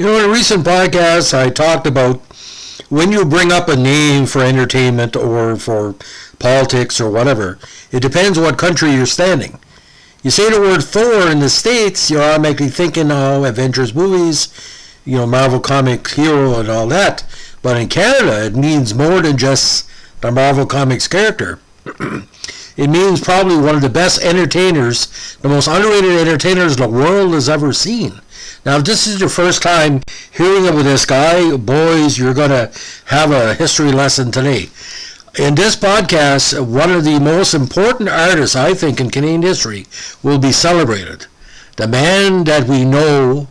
In a recent podcast, I talked about when you bring up a name for entertainment or for politics or whatever, it depends what country you're standing. You say the word Thor in the States, you're automatically thinking, Avengers movies, Marvel Comics hero and all that. But in Canada, it means more than just the Marvel Comics character. It means probably one of the best entertainers, the most underrated entertainers the world has ever seen. Now, if this is your first time hearing of this guy, boys, you're going to have a history lesson today. In this podcast, one of the most important artists, I think, in Canadian history will be celebrated. The man that we know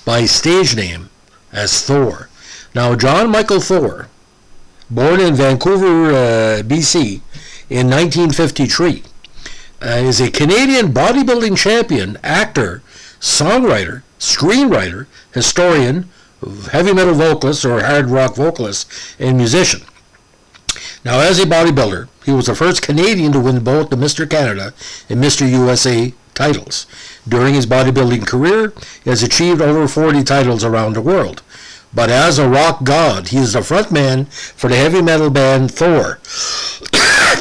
by stage name as Thor. Now, John Michael Thor, born in Vancouver, BC, in 1953, is a Canadian bodybuilding champion, actor, songwriter, screenwriter, historian, heavy metal vocalist or hard rock vocalist, and musician. Now, as a bodybuilder, he was the first Canadian to win both the Mr. Canada and Mr. USA titles. During his bodybuilding career, he has achieved over 40 titles around the world. But as a rock god, he is the frontman for the heavy metal band Thor,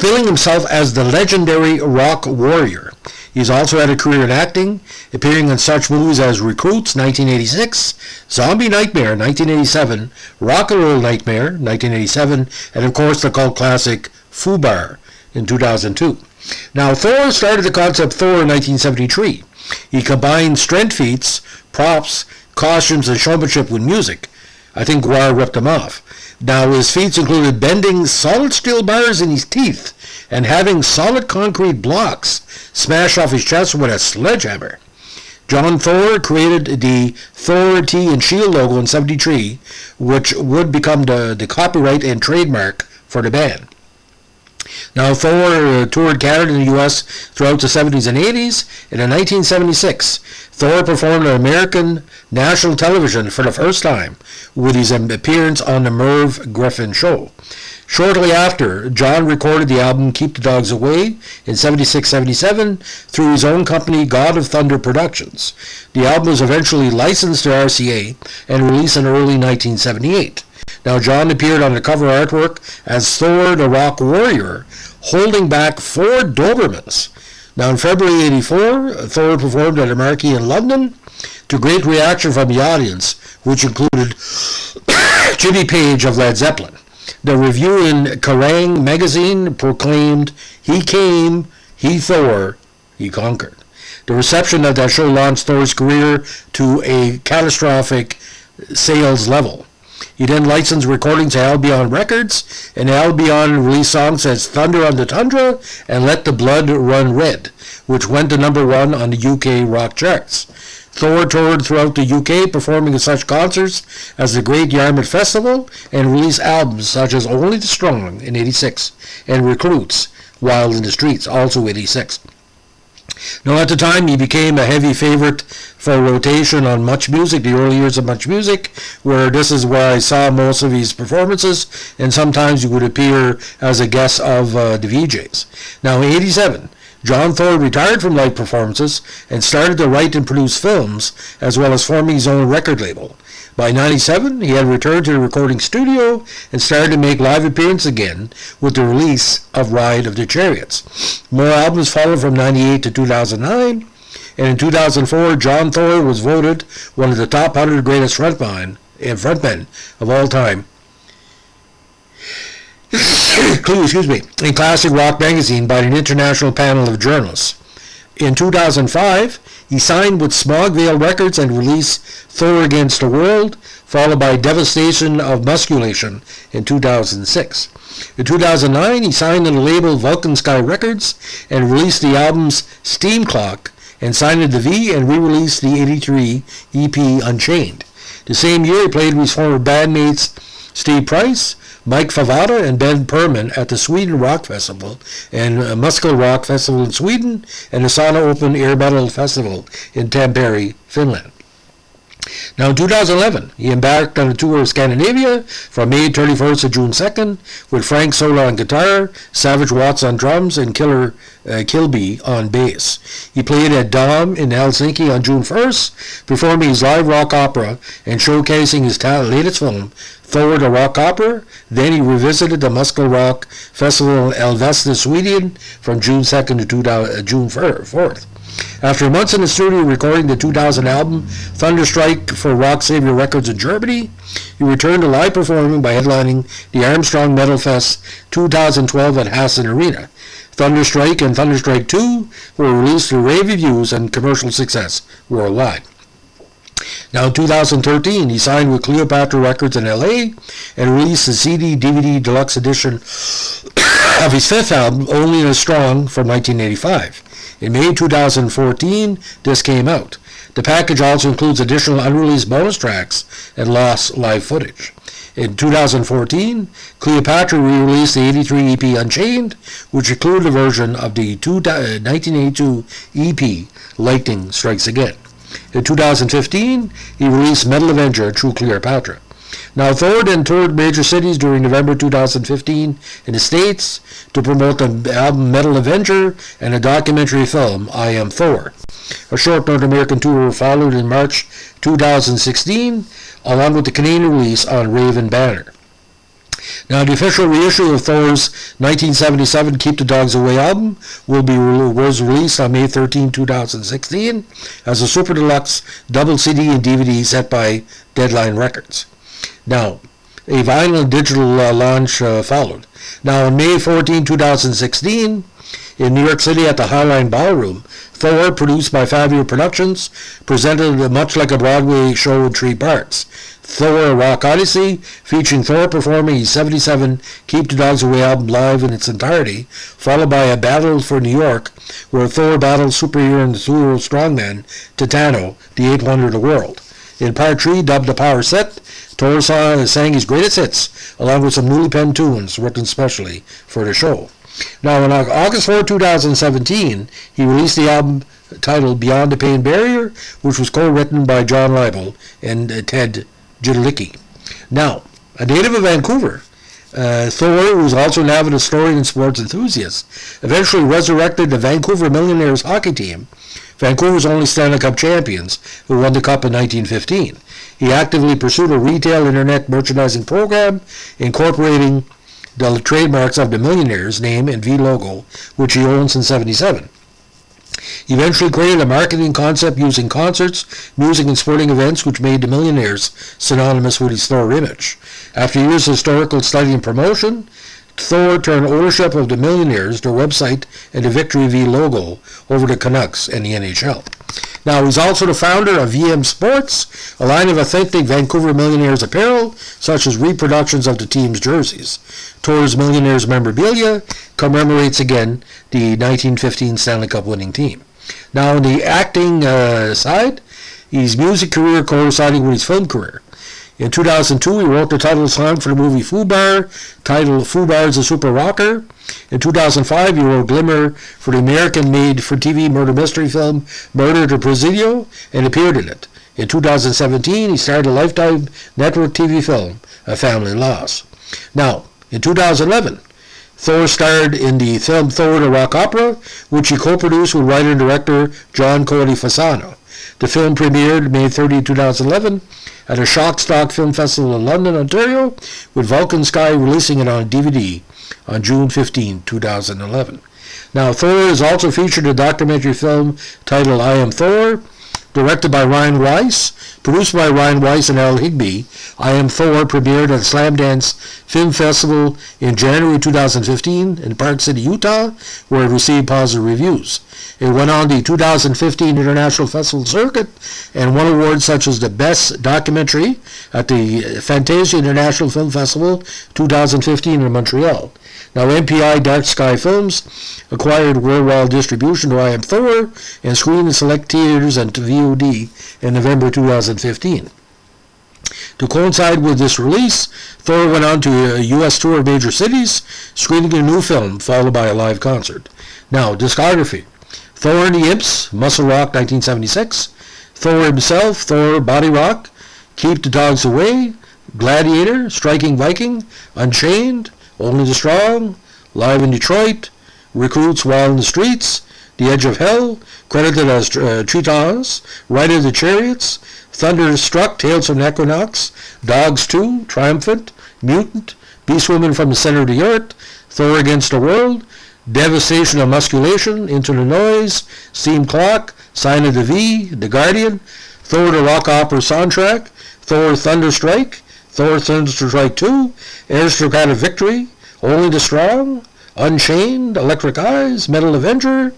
billing himself as the legendary rock warrior. He's also had a career in acting, appearing in such movies as Recruits, 1986, Zombie Nightmare, 1987, Rock and Roll Nightmare, 1987, and of course the cult classic Fubar in 2002. Now, Thor started the concept Thor in 1973. He combined strength feats, props, costumes, and showmanship with music. I think Guar ripped him off. Now, his feats included bending solid steel bars in his teeth and having solid concrete blocks smashed off his chest with a sledgehammer. John Thor created the Thor T and Shield logo in 1973, which would become the copyright and trademark for the band. Now, Thor toured Canada and the U.S. throughout the 70s and 80s, and in 1976, Thor performed on American national television for the first time with his appearance on the Merv Griffin Show. Shortly after, John recorded the album Keep the Dogs Away in 76-77 through his own company, God of Thunder Productions. The album was eventually licensed to RCA and released in early 1978. Now, John appeared on the cover artwork as Thor the Rock Warrior, holding back 4 Dobermans. Now, in February 1984, Thor performed at a marquee in London to great reaction from the audience, which included Jimmy Page of Led Zeppelin. The review in Kerrang! Magazine proclaimed, "He came, he Thor, he conquered." The reception of that show launched Thor's career to a catastrophic sales level. He then licensed recordings to Albion Records, and Albion released songs as Thunder on the Tundra and Let the Blood Run Red, which went to #1 on the UK rock charts. Thor toured throughout the UK, performing at such concerts as the Great Yarmouth Festival, and released albums such as Only the Strong in 86 and Recruits, Wild in the Streets, also 86. Now, at the time, he became a heavy favorite for rotation on Much Music, the early years of Much Music, where this is where I saw most of his performances, and sometimes he would appear as a guest of the VJs. Now, in 87, John Thor retired from live performances and started to write and produce films, as well as forming his own record label. By 97, he had returned to the recording studio and started to make live appearances again with the release of Ride of the Chariots. More albums followed from 98 to 2009, and in 2004, John Thor was voted one of the top 100 greatest frontmen of all time. In Classic Rock magazine by an international panel of journalists. In 2005, he signed with Smogvale Records and released Thor Against the World, followed by Devastation of Musculation in 2006. In 2009, he signed to the label Vulcan Sky Records and released the albums Steam Clock, and signed to the V and re-released the 83 EP Unchained. The same year, he played with his former bandmates Steve Price, Mike Favada, and Ben Perman at the Sweden Rock Festival and Muscle Rock Festival in Sweden and the Sauna Open Air Metal Festival in Tampere, Finland. Now in 2011, he embarked on a tour of Scandinavia from May 31st to June 2nd with Frank Sola on guitar, Savage Watts on drums, and Killer Kilby on bass. He played at Dom in Helsinki on June 1st, performing his live rock opera and showcasing his latest film, Thor the Rock Opera. Then he revisited the Muscle Rock Festival in Älvdalsn, Sweden from June 2nd to June 4th. After months in the studio recording the 2000 album Thunderstrike for Rock Savior Records in Germany, he returned to live performing by headlining the Armstrong Metal Fest 2012 at Hassan Arena. Thunderstrike and Thunderstrike 2 were released to rave reviews and commercial success worldwide. Now in 2013, he signed with Cleopatra Records in LA and released the CD-DVD deluxe edition of his fifth album, Only and Strong, from 1985. In May 2014, this came out. The package also includes additional unreleased bonus tracks and lost live footage. In 2014, Cleopatra re-released the 83 EP Unchained, which included a version of the 1982 EP Lightning Strikes Again. In 2015, he released Metal Avenger, True Cleopatra. Now, Thor then toured major cities during November 2015 in the States to promote the album Metal Avenger and a documentary film, I Am Thor. A short North American tour followed in March 2016, along with the Canadian release on Raven Banner. Now, the official reissue of Thor's 1977 Keep the Dogs Away album was released on May 13, 2016 as a super deluxe double CD and DVD set by Deadline Records. Now, a vinyl and digital launch followed. Now, on May 14, 2016, in New York City at the Highline Ballroom, Thor, produced by Fabio Productions, presented much like a Broadway show in 3 parts. Thor: A Rock Odyssey, featuring Thor performing his 77 Keep the Dogs Away album live in its entirety, followed by a Battle for New York, where Thor battles superhero and duo strongman Titano, the 8th wonder of the world. In part 3, dubbed the Power Set, Thor sang his greatest hits, along with some newly penned tunes written specially for the show. Now, on August 4, 2017, he released the album titled Beyond the Pain Barrier, which was co-written by John Leibel and Ted Jidelicki. Now, a native of Vancouver, Thor, who was also an avid historian and sports enthusiast, eventually resurrected the Vancouver Millionaires hockey team, Vancouver's only Stanley Cup champions, who won the Cup in 1915. He actively pursued a retail internet merchandising program incorporating the trademarks of the Millionaires name and V logo, which he owned since 1977. He eventually created a marketing concept using concerts, music, and sporting events, which made the Millionaires synonymous with his Thor image. After years of historical study and promotion, Thor turned ownership of the Millionaires, their website, and the Victory V logo over to Canucks and the NHL. Now, he's also the founder of VM Sports, a line of authentic Vancouver Millionaires apparel, such as reproductions of the team's jerseys. Thor's Millionaires memorabilia commemorates again the 1915 Stanley Cup winning team. Now, on the acting side, his music career coinciding with his film career. In 2002, he wrote the title song for the movie Fubar, titled Fubar's a Super Rocker. In 2005, he wrote Glimmer for the American-made-for-TV murder mystery film Murder to Presidio and appeared in it. In 2017, he starred a Lifetime network TV film, A Family Loss. Now, in 2011, Thor starred in the film Thor: The Rock Opera, which he co-produced with writer and director John Cody Fasano. The film premiered May 30, 2011 at a Shockstock Film Festival in London, Ontario, with Vulcan Sky releasing it on DVD on June 15, 2011. Now, Thor is also featured in a documentary film titled I Am Thor, directed by Ryan Weiss, produced by Ryan Weiss and Al Higby. I Am Thor premiered at the Slamdance Film Festival in January 2015 in Park City, Utah, where it received positive reviews. It went on the 2015 International Festival Circuit and won awards such as the Best Documentary at the Fantasia International Film Festival 2015 in Montreal. Now, MPI Dark Sky Films acquired worldwide distribution to I Am Thor and screened in select theaters and to VOD in November 2015. To coincide with this release, Thor went on to a U.S. tour of major cities, screening a new film followed by a live concert. Now, discography. Thor and the Imps, Muscle Rock, 1976. Thor himself, Thor, Body Rock, Keep the Dogs Away, Gladiator, Striking Viking, Unchained, Only the Strong, Live in Detroit, Recruits Wild in the Streets, The Edge of Hell, credited as Tritons, Ride of the Chariots, Thunderstruck, Tales from the Equinox, Dogs 2, Triumphant, Mutant, Beastwoman from the Center of the Earth, Thor Against the World, Devastation of Musculation, Into the Noise, Steam Clock, Sign of the V, The Guardian, Thor the Rock Opera Soundtrack, Thor Thunderstrike, Thor Thunderstrike 2, Aristocratic Victory, Only the Strong, Unchained, Electric Eyes, Metal Avenger,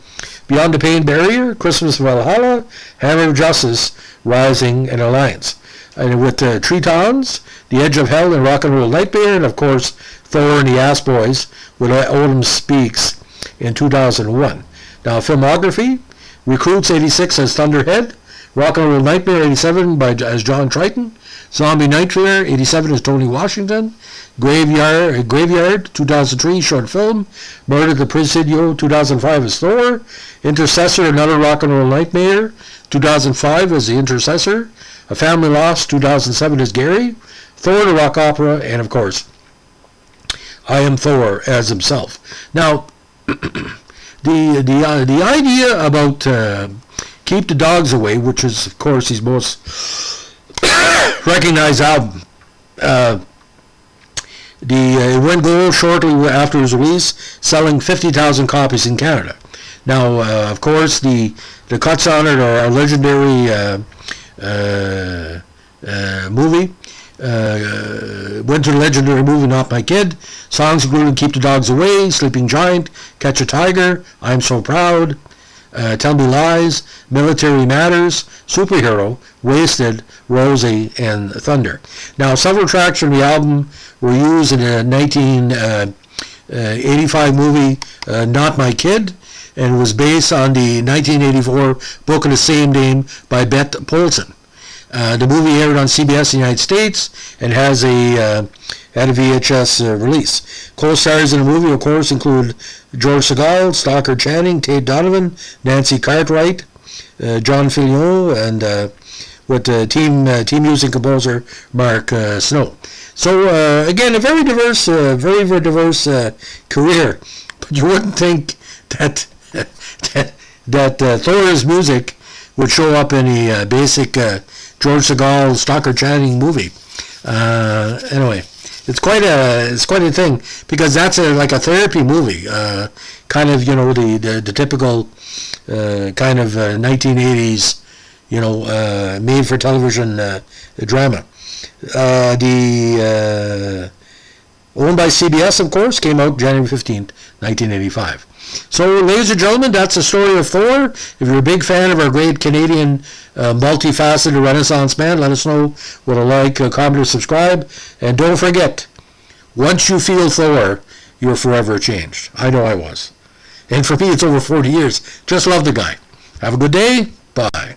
Beyond the Pain Barrier, Christmas Valhalla, Hammer of Justice, Rising, and Alliance. And with Tritons, The Edge of Hell, and Rock and Roll Nightmare, and of course Thor and the Ass Boys with Odin Speaks in 2001. Now filmography, Recruits 86 as Thunderhead, Rock and Roll Nightmare 87 as John Triton, Zombie Nightmare 87 as Tony Washington, Graveyard 2003 short film, Murder at the Presidio 2005 as Thor, Intercessor Another Rock and Roll Nightmare 2005 as the Intercessor, A Family Lost 2007 as Gary, Thor the Rock Opera, and of course I Am Thor as himself. Now the idea about Keep the Dogs Away, which is of course his most recognized album, it went gold shortly after his release, selling 50,000 copies in Canada. Now, of course, the cuts on it are a legendary movie. Went to the legendary movie Not My Kid. Songs including Keep the Dogs Away, Sleeping Giant, Catch a Tiger, I'm So Proud, Tell Me Lies, Military Matters, Superhero, Wasted, Rosie, and Thunder. Now, several tracks from the album were used in a 1985 movie, Not My Kid, and was based on the 1984 book of the same name by Beth Polson. The movie aired on CBS in the United States and has had a VHS release. Co-stars in the movie, of course, include George Segal, Stockard Channing, Tate Donovan, Nancy Cartwright, John Fillion, and with team music composer Mark Snow. So again, a very diverse career. But you wouldn't think that Thor's music would show up in a basic George Segal, Stockard Channing movie. Anyway, it's quite a thing, because that's like a therapy movie, kind of, the typical kind of 1980s, made for television drama. Owned by CBS, of course, came out January 15th, 1985. So, ladies and gentlemen, that's the story of Thor. If you're a big fan of our great Canadian multifaceted Renaissance man, let us know what a like, comment, or subscribe. And don't forget, once you feel Thor, you're forever changed. I know I was. And for me, it's over 40 years. Just love the guy. Have a good day. Bye.